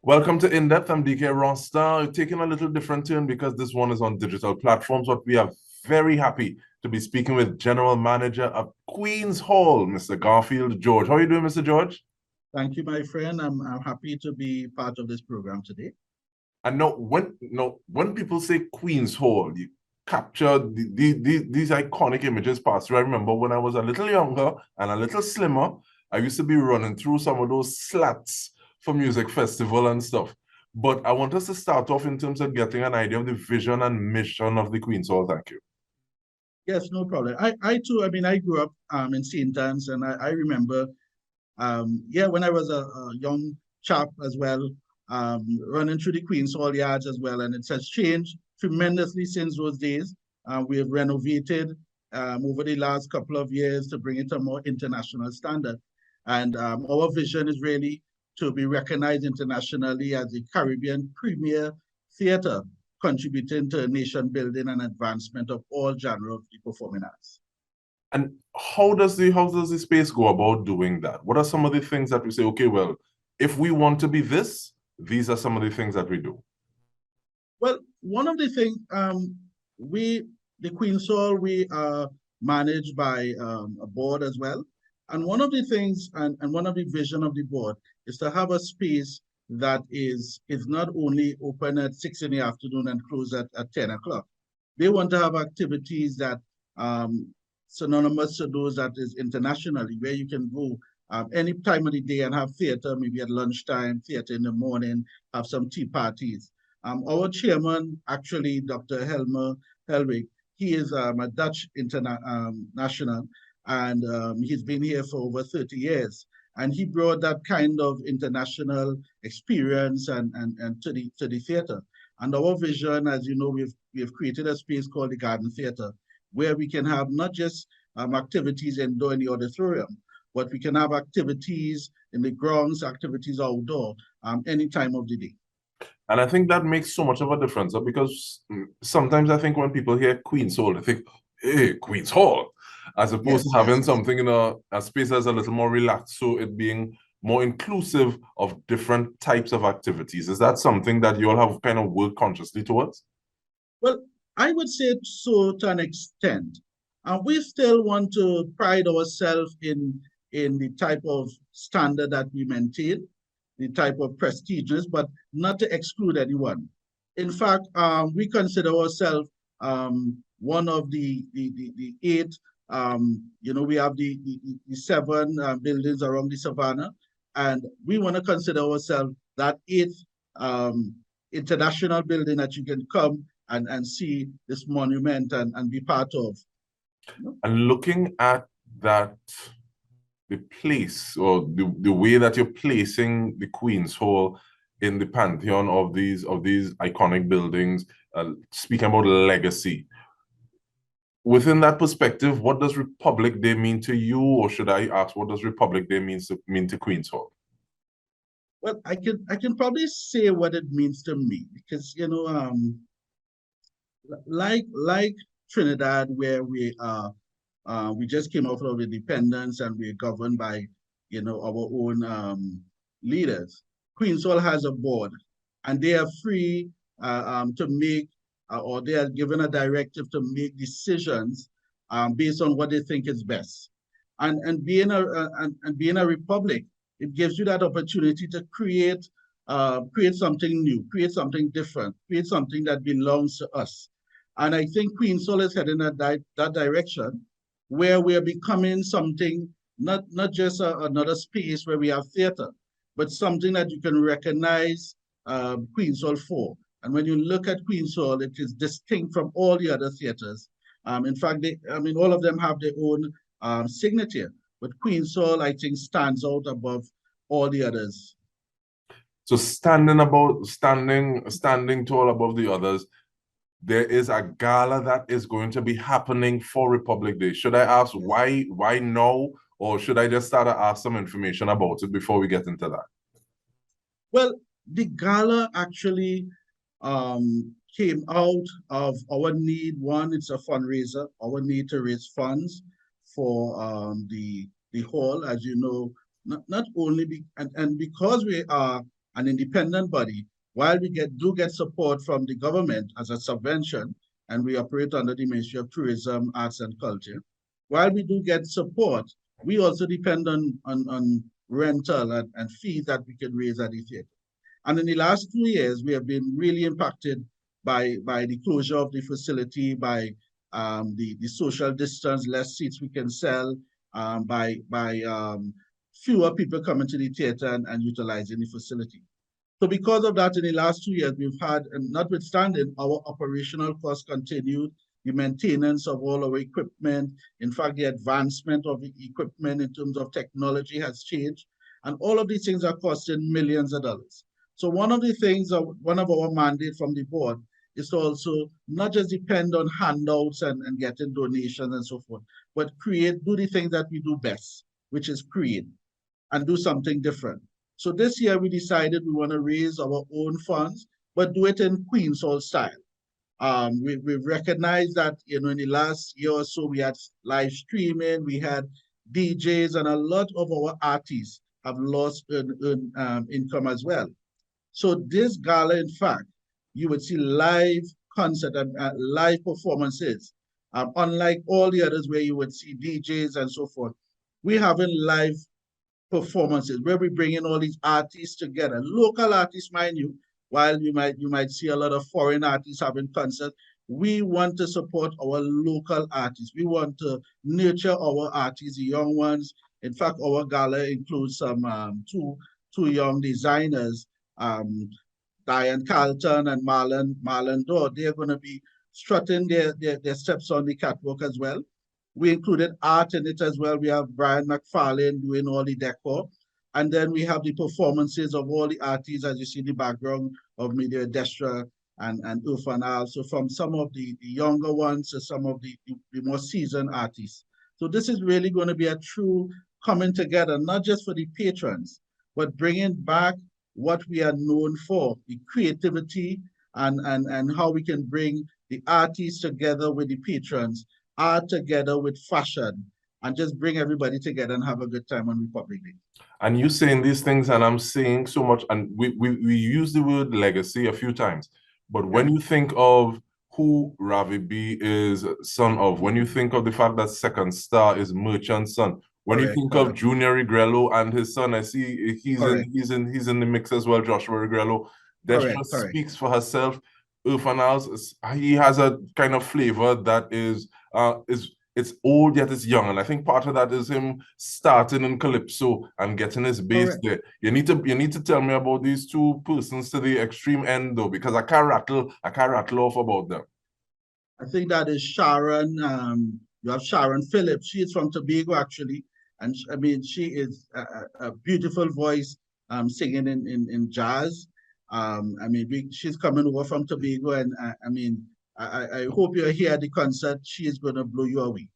Welcome to In Depth. I'm Dike Rostant. Taking a little different turn because this one is on digital platforms, but we are very happy to be speaking with General Manager of Queen's Hall, Mr. Garfield George. How are you doing, Mr. George? Thank you, my friend. I'm happy to be part of this program today. And now, when people say Queen's Hall, you capture these iconic images past. I remember when I was a little younger and a little slimmer, I used to be running through some of those slats for music festival and stuff. But I want us to start off in terms of getting an idea of the vision and mission of the Queen's Hall. Thank you. Yes, no problem. I too, I grew up in St. Anne's, and I remember, when I was a young chap as well, running through the Queen's Hall yards as well, and it has changed tremendously since those days. We have renovated over the last couple of years to bring it to a more international standard. And our vision is really to be recognized internationally as the Caribbean premier theater, contributing to nation building and advancement of all genres of the performing arts. And how does the space go about doing that? What are some of the things that we say, okay, well, if we want to be this, these are some of the things that we do? Well, one of the things, the Queen's Hall, we are managed by a board as well. And one of the things, and one of the vision of the board is to have a space that is not only open at 6 in the afternoon and close at 10 o'clock. They want to have activities that synonymous to those that is internationally, where you can go any time of the day and have theater, maybe at lunchtime, theater in the morning, have some tea parties. Our chairman, actually, Dr. Helmer Helwig, he is a Dutch international, and he's been here for over 30 years. And he brought that kind of international experience and to the theater. And our vision, as you know, we've created a space called the Garden Theater, where we can have not just activities indoor in the auditorium, but we can have activities in the grounds, activities outdoor, any time of the day. And I think that makes so much of a difference because sometimes I think when people hear Queen's Hall, they think, hey, Queen's Hall, as opposed to having something in a space that's a little more relaxed, so it being more inclusive of different types of activities. Is that something that you all have kind of worked consciously towards? Well, I would say so to an extent. And we still want to pride ourselves in the type of standard that we maintain, the type of prestigious, but not to exclude anyone. In fact, we consider ourselves one of the eight. We have the 7 buildings around the savannah, and we want to consider ourselves that 8th international building that you can come and see this monument and be part of. And looking at that, the place or the way that you're placing the Queen's Hall in the pantheon of these iconic buildings, speaking about legacy. Within that perspective, what does Republic Day mean to you, or should I ask, what does Republic Day mean to Queen's Hall? Well, I can probably say what it means to me because like Trinidad, where we just came out of independence and we're governed by our own leaders. Queen's Hall has a board, and they are free to make or they are given a directive to make decisions based on what they think is best. And being a republic, it gives you that opportunity to create something new, create something different, create something that belongs to us. And I think Queen's Hall is heading in that direction, where we are becoming something, not just another space where we have theater, but something that you can recognize Queen's Hall for. And when you look at Queen's Hall, it is distinct from all the other theaters. In fact, all of them have their own signature, but Queen's Hall, I think, stands out above all the others. So standing tall above the others, there is a gala that is going to be happening for Republic Day. Should I ask why now, or should I just start to ask some information about it before we get into that? Well, the gala actually came out of our need. One, it's a fundraiser, our need to raise funds for the hall, as you know, not only and because we are an independent body, while we do get support from the government as a subvention, and we operate under the Ministry of Tourism, Arts and Culture, while we do get support, we also depend on rental and fees that we can raise at the theater. And in the last 2 years, we have been really impacted by the closure of the facility, by the social distance, less seats we can sell, by fewer people coming to the theater and utilizing the facility. So because of that, in the last 2 years, we've had, and notwithstanding, our operational costs continued, the maintenance of all our equipment, in fact, the advancement of the equipment in terms of technology has changed, and all of these things are costing millions of dollars. So one of the things, one of our mandates from the board is to also not just depend on handouts and getting donations and so forth, but do the things that we do best, which is create and do something different. So this year we decided we want to raise our own funds, but do it in Queen's Hall style. We've recognized that, in the last year or so, we had live streaming, we had DJs, and a lot of our artists have lost income as well. So this gala, in fact, you would see live concert and live performances. Unlike all the others where you would see DJs and so forth, we're having live performances where we bring in all these artists together, local artists, mind you, while you might see a lot of foreign artists having concerts. We want to support our local artists. We want to nurture our artists, the young ones. In fact, our gala includes some two young designers, Diane Carlton and Marlon Dorr. They're going to be strutting their steps on the catwalk as well. We included art in it as well. We have Brian McFarlane doing all the decor. And then we have the performances of all the artists, as you see in the background of Media Destra and Urfanal. So from some of the younger ones to some of the more seasoned artists. So this is really going to be a true coming together, not just for the patrons, but bringing back what we are known for, the creativity and how we can bring the artists together with the patrons, art together with fashion, and just bring everybody together and have a good time on Republic Day. And you saying these things, and I'm saying so much, and we use the word legacy a few times, but when you think of who Ravi B is son of, when you think of the fact that Second Star is Merchant's son, when you think of Junior Regrello and his son, I see he's in the mix as well, Joshua Regrello. Destra speaks for herself. Urfanals, he has a kind of flavor that is it's old yet it's young, and I think part of that is him starting in calypso and getting his base there. You need to tell me about these two persons to the extreme end though, because I can't rattle off about them. I think that is Sharon. You have Sharon Phillips. She is from Tobago actually, and I mean she is a beautiful voice, singing in jazz. I mean she's coming over from Tobago, and I mean. I hope you're here at the concert. She is going to blow you away.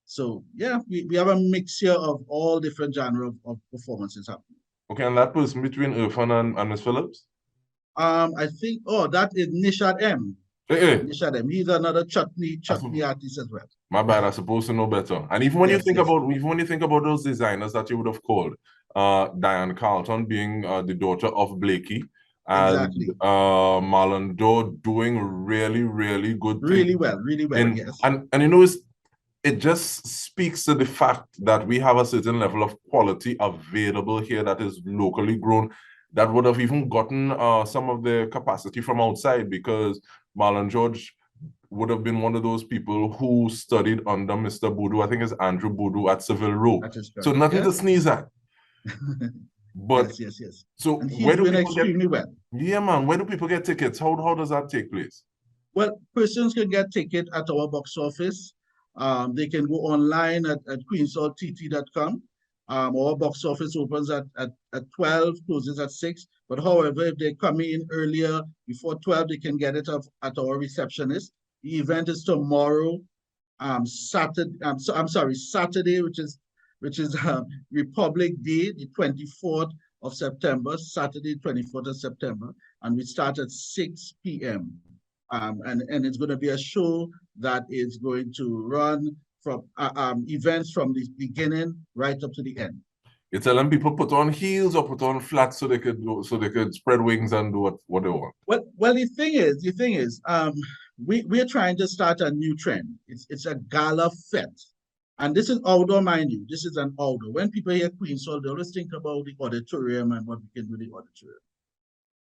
So yeah, we have a mixture of all different genres of performances happening. Okay, and that person between Irfan and Ms. Phillips? I think, that is Nishad M. Nishad M. He's another chutney artist as well. My bad, I'm supposed to know better. And even when you think about those designers that you would have called, Diane Carlton being the daughter of Blakey, and Marlon Dorr doing really good things. Really well, yes. And it just speaks to the fact that we have a certain level of quality available here that is locally grown, that would have even gotten some of the capacity from outside, because Marlon George would have been one of those people who studied under Mr. Boodoo. I think it's Andrew Boodoo at Seville Row. So nothing to sneeze at. But yes. So where do people extremely well. Yeah, man. Where do people get tickets? How does that take place? Well, persons can get tickets at our box office. They can go online at queenshalltt.com. Our box office opens at 12, closes at 6. But however, if they come in earlier, before 12, they can get it at our receptionist. The event is tomorrow, Saturday, which is Republic Day, the 24th of September, Saturday, 24th of September, and we start at 6 p.m. And it's going to be a show that is going to run from events from the beginning right up to the end. You're telling people put on heels or put on flats so they could spread wings and do what they want. Well, the thing is, we're trying to start a new trend. It's a Gala Fete. And this is outdoor, mind you. This is an outdoor. When people hear Queen's Hall, they always think about the auditorium and what we can do in the auditorium.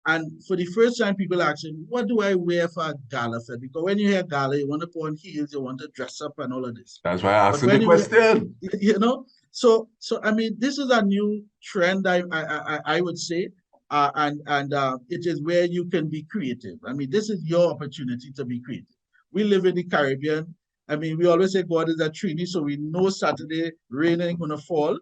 And for the first time, people are asking, what do I wear for a gala fete? Because when you hear gala, you want to put on heels, you want to dress up and all of this. That's why I asked But you when the you question. so I mean, this is a new trend. I would say, and it is where you can be creative. I mean, this is your opportunity to be creative. We live in the Caribbean. I mean, we always say God is a Trini, so we know Saturday rain ain't gonna fall.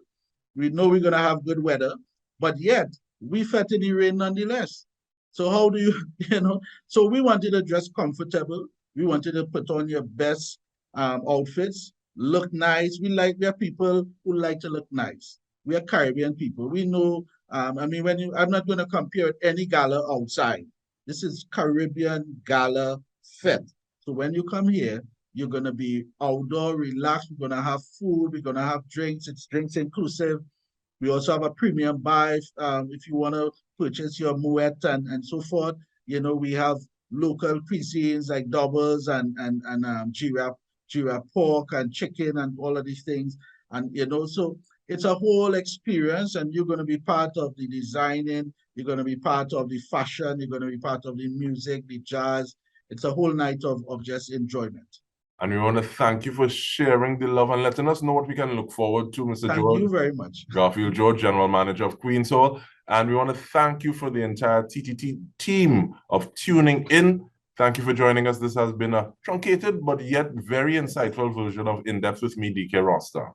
We know we're gonna have good weather, but yet we fete in the rain nonetheless. So how do you, So we wanted to dress comfortable. We wanted to put on your best outfits, look nice. We are people who like to look nice. We are Caribbean people. We know. I mean, I'm not going to compare any gala outside. This is Caribbean gala fete. So when you come here, you're going to be outdoor, relaxed. We're going to have food. We're going to have drinks. It's drinks inclusive. We also have a premium buy if you want to purchase your moet and so forth. We have local cuisines like doubles and giraffe pork and chicken and all of these things. And so it's a whole experience, and you're going to be part of the designing. You're going to be part of the fashion. You're going to be part of the music, the jazz. It's a whole night of just enjoyment. And we want to thank you for sharing the love and letting us know what we can look forward to, Mr. Thank George. you very much. Garfield George, General Manager of Queen's Hall. And we want to thank you for the entire TTT team of tuning in. Thank you for joining us. This has been a truncated but yet very insightful version of In Depth with me, Dike Rostant.